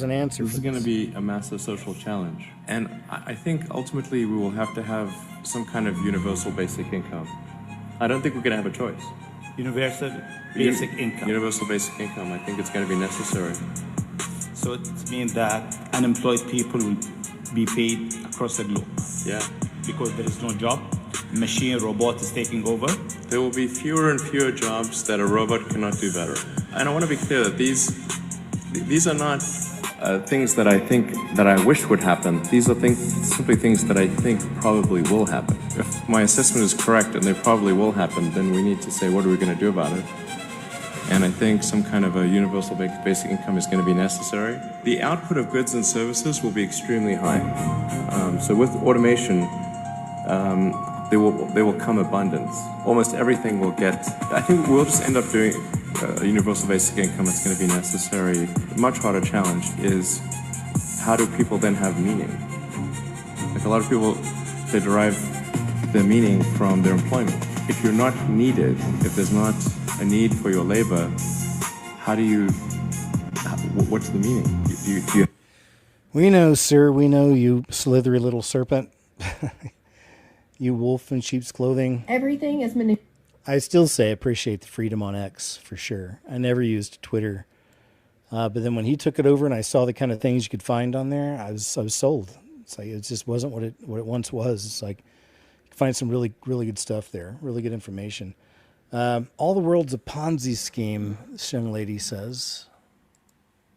an answer. This is going to be a massive social challenge. And I think ultimately we will have to have some kind of universal basic income. I don't think we're going to have a choice. Universal basic income. Universal basic income. I think it's going to be necessary. So it means that unemployed people will be paid across the globe. Yeah. Because there is no job. Machine, robot is taking over. There will be fewer and fewer jobs that a robot cannot do better. And I want to be clear that these are not things that I wish would happen. These are simply things that I think probably will happen. If my assessment is correct and they probably will happen, then we need to say, what are we going to do about it? And I think some kind of a universal basic income is going to be necessary. The output of goods and services will be extremely high. So with automation, there will come abundance. Almost everything will get. I think we'll just end up doing a universal basic income. It's going to be necessary. A much harder challenge is how do people then have meaning? Like a lot of people, they derive their meaning from their employment. If you're not needed, if there's not a need for your labor, what's the meaning? We know, sir, we know, you slithery little serpent. You wolf in sheep's clothing. Everything is manipulated. I still say appreciate the freedom on X, for sure. I never used Twitter. But then when he took it over and I saw the kind of things you could find on there, I was sold. It's like it just wasn't what it once was. It's like you can find some really, really good stuff there, really good information. All the world's a Ponzi scheme, this young lady says.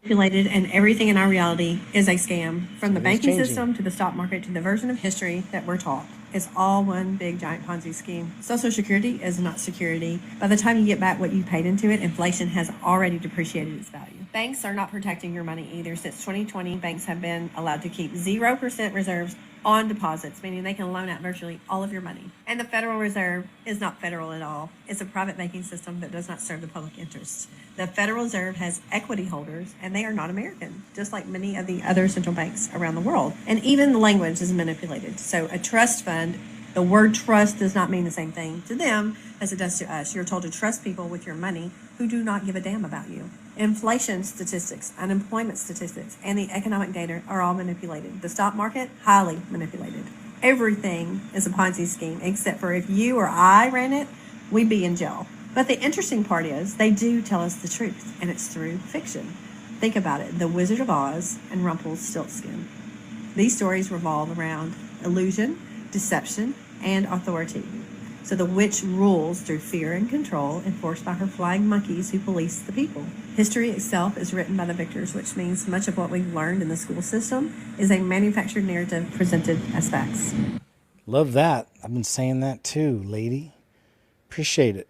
Manipulated, and everything in our reality is a scam. From the banking changing. system to the stock market to the version of history that we're taught. It's all one big giant Ponzi scheme. Social Security is not security. By the time you get back what you paid into it, inflation has already depreciated its value. Banks are not protecting your money either. Since 2020, banks have been allowed to keep 0% reserves on deposits, meaning they can loan out virtually all of your money. And the Federal Reserve is not federal at all. It's a private banking system that does not serve the public interest. The Federal Reserve has equity holders, and they are not American, just like many of the other central banks around the world. And even the language is manipulated. So a trust fund, the word trust does not mean the same thing to them as it does to us. You're told to trust people with your money who do not give a damn about you. Inflation statistics, unemployment statistics, and the economic data are all manipulated. The stock market, highly manipulated. Everything is a Ponzi scheme, except for if you or I ran it, we'd be in jail. But the interesting part is they do tell us the truth, and it's through fiction. Think about it, The Wizard of Oz and Rumpelstiltskin. These stories revolve around illusion, deception, and authority. So the witch rules through fear and control enforced by her flying monkeys who police the people. History itself is written by the victors, which means much of what we've learned in the school system is a manufactured narrative presented as facts. Love that. I've been saying that too, lady. Appreciate it.